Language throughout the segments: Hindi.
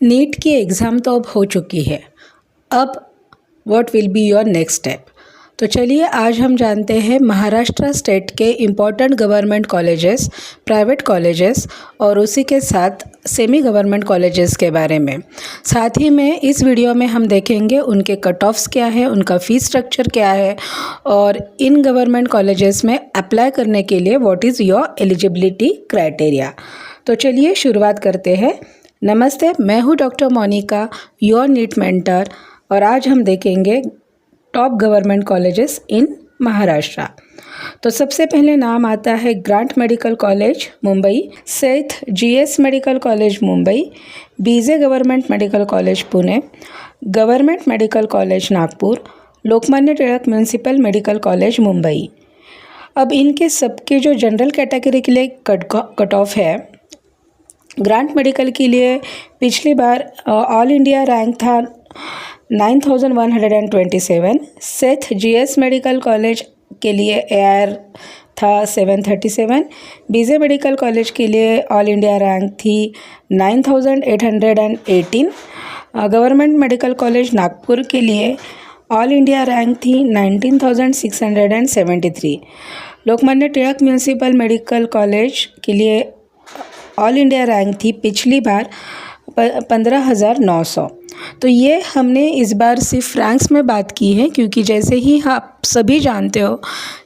नीट की एग्ज़ाम तो अब हो चुकी है। अब what will be your next step. तो चलिए आज हम जानते हैं महाराष्ट्र स्टेट के important government colleges, private colleges और उसी के साथ सेमी गवर्नमेंट कॉलेजेस के बारे में। साथ ही में इस वीडियो में हम देखेंगे उनके कट ऑफ्स क्या है, उनका फ़ीस स्ट्रक्चर क्या है और इन गवर्नमेंट कॉलेजेस में अप्लाई करने के लिए what is your eligibility criteria. तो चलिए शुरुआत करते हैं। नमस्ते, मैं हूँ doctor Monica, your NEET mentor, और आज हम देखेंगे top government colleges in Maharashtra. तो सबसे पहले नाम आता है grant medical college Mumbai, Seth GS medical college Mumbai, BJ government medical college Pune, government medical college Nagpur, Lokmanya Tilak municipal medical college Mumbai. अब इनके सबके जो जनरल कैटेगरी के लिए कट ऑफ है, ग्रांट मेडिकल के लिए पिछली बार ऑल इंडिया रैंक था 9127, सेठ जीएस मेडिकल कॉलेज के लिए एआर था 737, बीजे मेडिकल कॉलेज के लिए ऑल इंडिया रैंक थी 9818, गवर्नमेंट मेडिकल कॉलेज नागपुर के लिए ऑल इंडिया रैंक थी 19673, Lokmanya Tilak municipal medical college के लिए ऑल इंडिया रैंक थी पिछली बार 15,900। तो ये हमने इस बार सिर्फ रैंक्स में बात की है, क्योंकि जैसे ही आप सभी जानते हो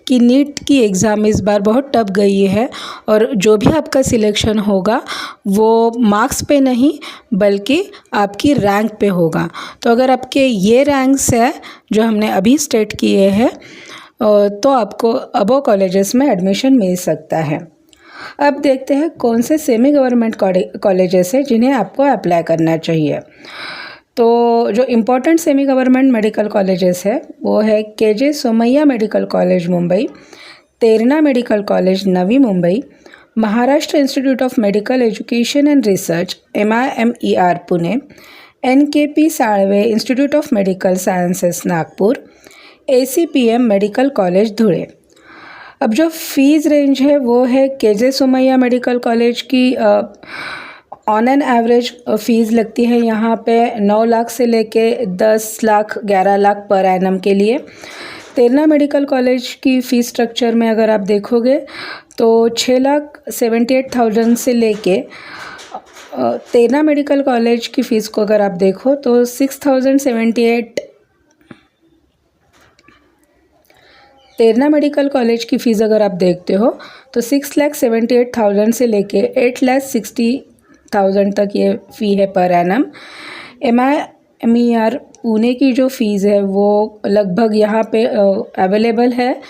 कि नीट की एग्ज़ाम इस बार बहुत टफ गई है और जो भी आपका सिलेक्शन होगा वो मार्क्स पे नहीं बल्कि आपकी रैंक पे होगा। तो अगर आपके ये रैंक्स है जो हमने अभी स्टेट किए हैं तो आपको अबव कॉलेजेस में एडमिशन मिल सकता है। अब देखते हैं कौन से सेमी गवर्नमेंट कॉलेजेस हैं जिन्हें आपको अप्लाई करना चाहिए। तो जो important semi government medical colleges है वो है KJ Somaiya medical college Mumbai, Terna medical college Navi Mumbai, Maharashtra institute of medical education and research MIMER Pune, NKP Salve institute of medical sciences Nagpur, ACPM medical college Dhule. अब जो फ़ीस रेंज है वो है केजे सोमैया मेडिकल कॉलेज की ऑन एन एवरेज फ़ीस लगती है यहाँ पे 9 लाख से लेके 10 लाख 11 लाख पर एनम के लिए। तेरणा मेडिकल कॉलेज की फ़ीस स्ट्रक्चर में अगर आप देखोगे तो 6,78,000 से लेके तेरणा मेडिकल कॉलेज की फ़ीस को अगर आप देखो तो 6,078। तेरणा मेडिकल कॉलेज की फ़ीस अगर आप देखते हो तो 6,78,000 से लेके 8,60,000 तक ये फ़ी है पर एनम। MIMER पुणे की जो फ़ीस है वो लगभग यहाँ पे अवेलेबल है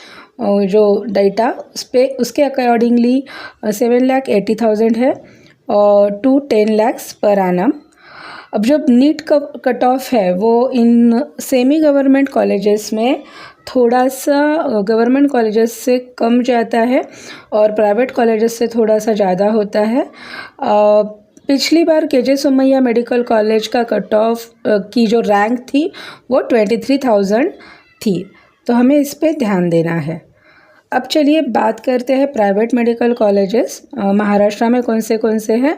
जो डाटा उस पर उसके अकॉर्डिंगली 7,80,000 है और टू 10 लाख पर एनम। अब जब नीट का कट ऑफ है वो इन सेमी गवर्नमेंट कॉलेजेस में थोड़ा सा गवर्नमेंट कॉलेजेस से कम जाता है और प्राइवेट कॉलेजेस से थोड़ा सा ज़्यादा होता है। पिछली बार केजे सोमैया मेडिकल कॉलेज का कट ऑफ की जो रैंक थी वो 23,000 थी, तो हमें इस पे ध्यान देना है। अब चलिए बात करते हैं प्राइवेट मेडिकल कॉलेजेस महाराष्ट्र में कौन से हैं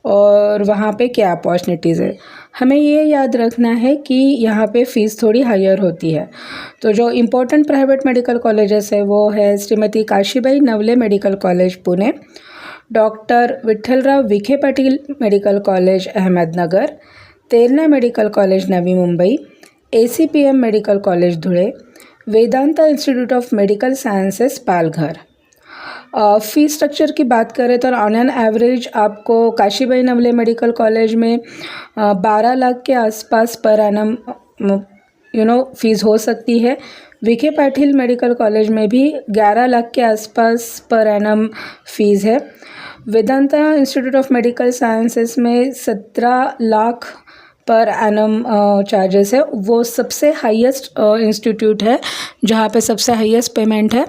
और वहाँ पे क्या अपॉर्चुनिटीज़ है। हमें ये याद रखना है कि यहाँ पे फ़ीस थोड़ी हायर होती है। तो जो इम्पोर्टेंट प्राइवेट मेडिकल कॉलेजेस है वो है Shrimati Kashibai Navale medical college Pune, doctor Vitthalrao Vikhe Patil medical college Ahmednagar, Terna medical college Navi Mumbai, ACPM medical college Dhule, Vedanta institute of medical sciences Palghar. Fees structure की बात करें तो ऑन एन एवरेज आपको काशीबाई नवले मेडिकल कॉलेज में 12 लाख के आसपास पर एनम फ़ीस हो सकती है। विखे पाटिल मेडिकल कॉलेज में भी 11 लाख के आसपास पर एनम फ़ीस है। Vedanta institute of medical sciences में 17 लाख पर एनम चार्जेस है, वो सबसे हाईएस्ट इंस्टीट्यूट है जहाँ पे सबसे हाईएस्ट पेमेंट है।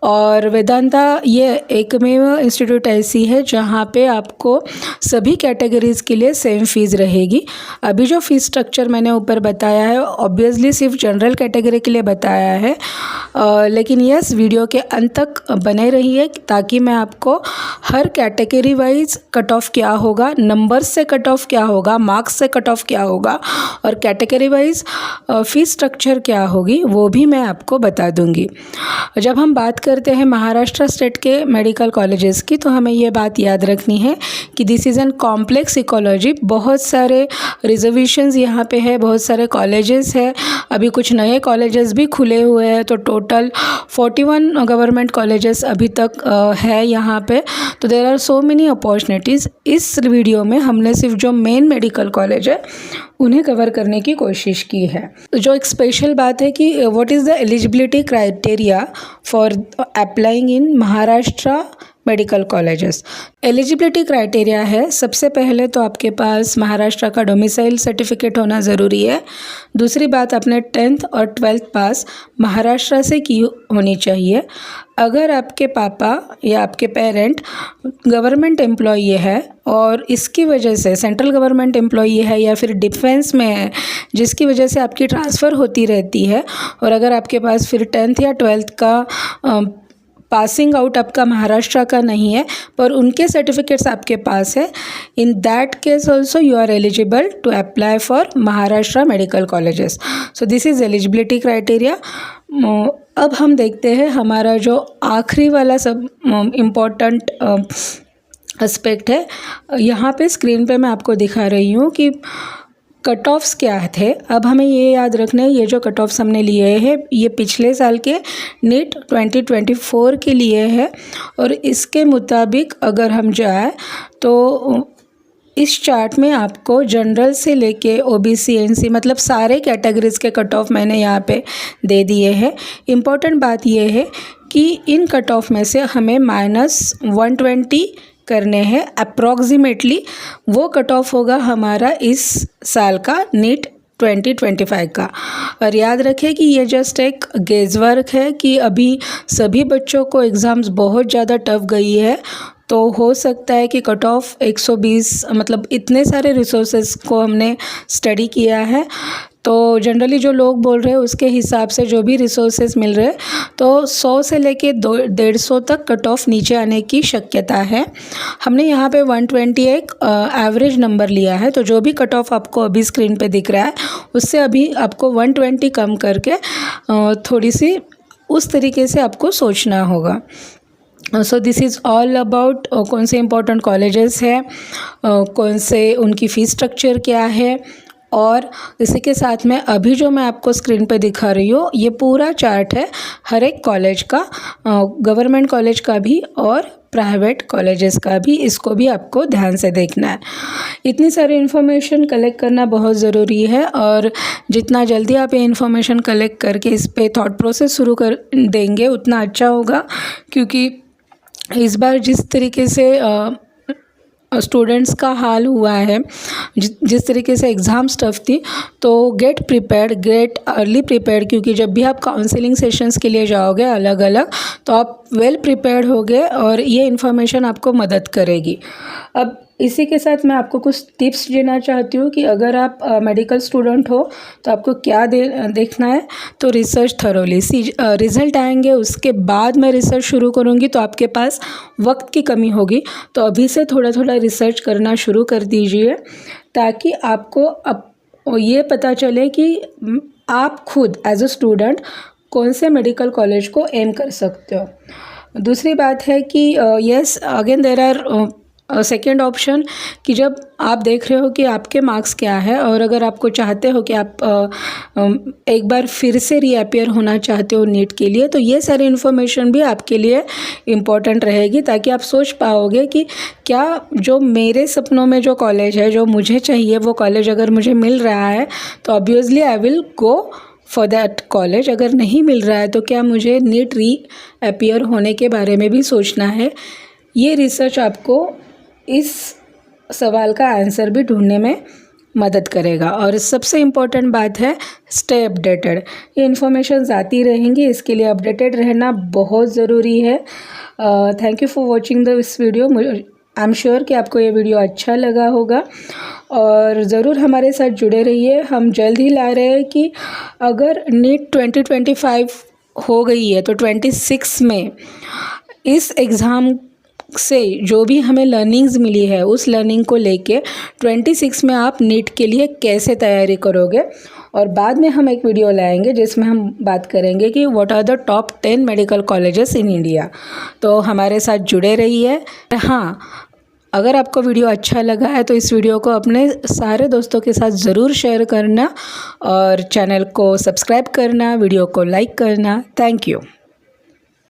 और वेदांता ये एकमेव इंस्टीट्यूट ऐसी है जहाँ पे आपको सभी कैटेगरीज़ के लिए सेम फीस रहेगी। अभी जो फीस स्ट्रक्चर मैंने ऊपर बताया है ऑब्वियसली सिर्फ जनरल कैटेगरी के लिए बताया है, लेकिन यस वीडियो के अंत तक बने रहिए ताकि मैं आपको हर कैटेगरी वाइज कट ऑफ क्या होगा, नंबर्स से कट ऑफ क्या होगा, मार्क्स से कट ऑफ क्या होगा और कैटेगरी वाइज फीस स्ट्रक्चर क्या होगी वो भी मैं आपको बता दूंगी। जब हम बात करते हैं महाराष्ट्र स्टेट के मेडिकल कॉलेजेस की तो हमें ये बात याद रखनी है कि this is an complex ecology. बहुत सारे रिजर्वेशंस यहाँ पे है, बहुत सारे कॉलेजेस है, अभी कुछ नए कॉलेजेस भी खुले हुए हैं, तो टोटल 41 गवर्नमेंट कॉलेजेस अभी तक है यहाँ पे। तो there are so many opportunities. इस वीडियो में हमने सिर्फ जो मेन मेडिकल कॉलेज है उन्हें कवर करने की कोशिश की है। जो एक स्पेशल बात है कि what is the eligibility criteria for applying in Maharashtra medical colleges. Eligibility criteria है, सबसे पहले तो आपके पास महाराष्ट्र का डोमिसाइल सर्टिफिकेट होना ज़रूरी है। दूसरी बात, आपने 10th और 12th पास महाराष्ट्र से की होनी चाहिए। अगर आपके पापा या आपके पेरेंट गवर्नमेंट एम्प्लॉई है और इसकी वजह से सेंट्रल गवर्नमेंट एम्प्लॉई है या फिर डिफेंस में है जिसकी वजह से आपकी ट्रांसफ़र होती रहती है, और अगर आपके पास फिर 10th या 12th का पासिंग आउट आपका महाराष्ट्र का नहीं है पर उनके सर्टिफिकेट्स आपके पास है, in that case also you are eligible to apply for Maharashtra medical colleges. So this is eligibility criteria. अब हम देखते हैं हमारा जो आखिरी वाला सब इम्पोर्टेंट एस्पेक्ट है। यहाँ पे स्क्रीन पे मैं आपको दिखा रही हूँ कि कट ऑफ्स क्या थे। अब हमें ये याद रखना है, ये जो कट ऑफ्स हमने लिए हैं ये पिछले साल के नीट 2024 के लिए है, और इसके मुताबिक अगर हम जाए तो इस चार्ट में आपको जनरल से लेके ओबीसी एनसी मतलब सारे कैटेगरीज़ के कट ऑफ मैंने यहाँ पे दे दिए हैं। इम्पॉर्टेंट बात ये है कि इन कट ऑफ में से हमें -120 करने हैं अप्रॉक्सीमेटली, वो कट ऑफ होगा हमारा इस साल का नीट 2025 का। और याद रखें कि ये जस्ट एक गेज़वर्क है कि अभी सभी बच्चों को एग्ज़ाम्स बहुत ज़्यादा टफ गई है, तो हो सकता है कि कट ऑफ 120 मतलब इतने सारे रिसोर्सेज को हमने स्टडी किया है, तो जनरली जो लोग बोल रहे हैं उसके हिसाब से जो भी रिसोर्सेज मिल रहे हैं तो 100 से लेके 150 तक कट ऑफ नीचे आने की शक्यता है। हमने यहाँ पे 120 एक एवरेज नंबर लिया है, तो जो भी कट ऑफ आपको अभी स्क्रीन पे दिख रहा है उससे अभी आपको 120 कम करके थोड़ी सी उस तरीके से आपको सोचना होगा। सो दिस इज़ ऑल अबाउट कौन से इम्पोर्टेंट कॉलेजेस है, कौन से उनकी फ़ीस स्ट्रक्चर क्या है, और इसी के साथ में अभी जो मैं आपको स्क्रीन पे दिखा रही हूँ ये पूरा चार्ट है हर एक कॉलेज का, गवर्नमेंट कॉलेज का भी और प्राइवेट कॉलेजेस का भी, इसको भी आपको ध्यान से देखना है। इतनी सारी इन्फॉर्मेशन कलेक्ट करना बहुत ज़रूरी है, और जितना जल्दी आप ये इन्फॉर्मेशन कलेक्ट करके इस पे थॉट प्रोसेस शुरू कर देंगे उतना अच्छा होगा, क्योंकि इस बार जिस तरीके से स्टूडेंट्स का हाल हुआ है, जिस तरीके से एग्ज़ाम टफ थी, तो गेट अर्ली प्रिपेयर्ड, क्योंकि जब भी आप काउंसलिंग सेशंस के लिए जाओगे अलग अलग तो आप वेल प्रिपेयर्ड होगे और ये इन्फॉर्मेशन आपको मदद करेगी। अब इसी के साथ मैं आपको कुछ टिप्स देना चाहती हूँ कि अगर आप मेडिकल स्टूडेंट हो तो आपको क्या देखना है, तो रिसर्च थरोली। रिज़ल्ट आएंगे उसके बाद मैं रिसर्च शुरू करूँगी तो आपके पास वक्त की कमी होगी, तो अभी से थोड़ा थोड़ा रिसर्च करना शुरू कर दीजिए ताकि आपको अब ये पता चले कि आप खुद एज अ स्टूडेंट कौन से मेडिकल कॉलेज को एम कर सकते हो। दूसरी बात है कि yes again there are second option कि जब आप देख रहे हो कि आपके मार्क्स क्या है और अगर आपको चाहते हो कि आप एक बार फिर से रीअपियर होना चाहते हो नीट के लिए, तो ये सारी इन्फॉर्मेशन भी आपके लिए इम्पॉर्टेंट रहेगी ताकि आप सोच पाओगे कि क्या जो मेरे सपनों में जो कॉलेज है, जो मुझे चाहिए वो कॉलेज अगर मुझे मिल रहा है तो obviously I will go for that college. अगर नहीं मिल रहा है तो क्या मुझे नीट रीअपियर होने के बारे में भी सोचना है। ये रिसर्च आपको इस सवाल का आंसर भी ढूंढने में मदद करेगा। और सबसे इम्पोर्टेंट बात है स्टे अपडेटेड। ये इन्फॉर्मेशंस आती रहेंगी, इसके लिए अपडेटेड रहना बहुत ज़रूरी है। Thank you for watching this video. I am sure कि आपको ये वीडियो अच्छा लगा होगा और ज़रूर हमारे साथ जुड़े रहिए। हम जल्द ही ला रहे हैं कि अगर नीट 2025 हो गई है तो 26 में इस एग्ज़ाम से जो भी हमें लर्निंग्स मिली है उस लर्निंग को लेके 26 में आप नीट के लिए कैसे तैयारी करोगे। और बाद में हम एक वीडियो लाएंगे जिसमें हम बात करेंगे कि what are the top 10 medical colleges in India. तो हमारे साथ जुड़े रहिए। हाँ, अगर आपको वीडियो अच्छा लगा है तो इस वीडियो को अपने सारे दोस्तों के साथ ज़रूर शेयर करना और चैनल को सब्सक्राइब करना, वीडियो को लाइक करना। Thank you.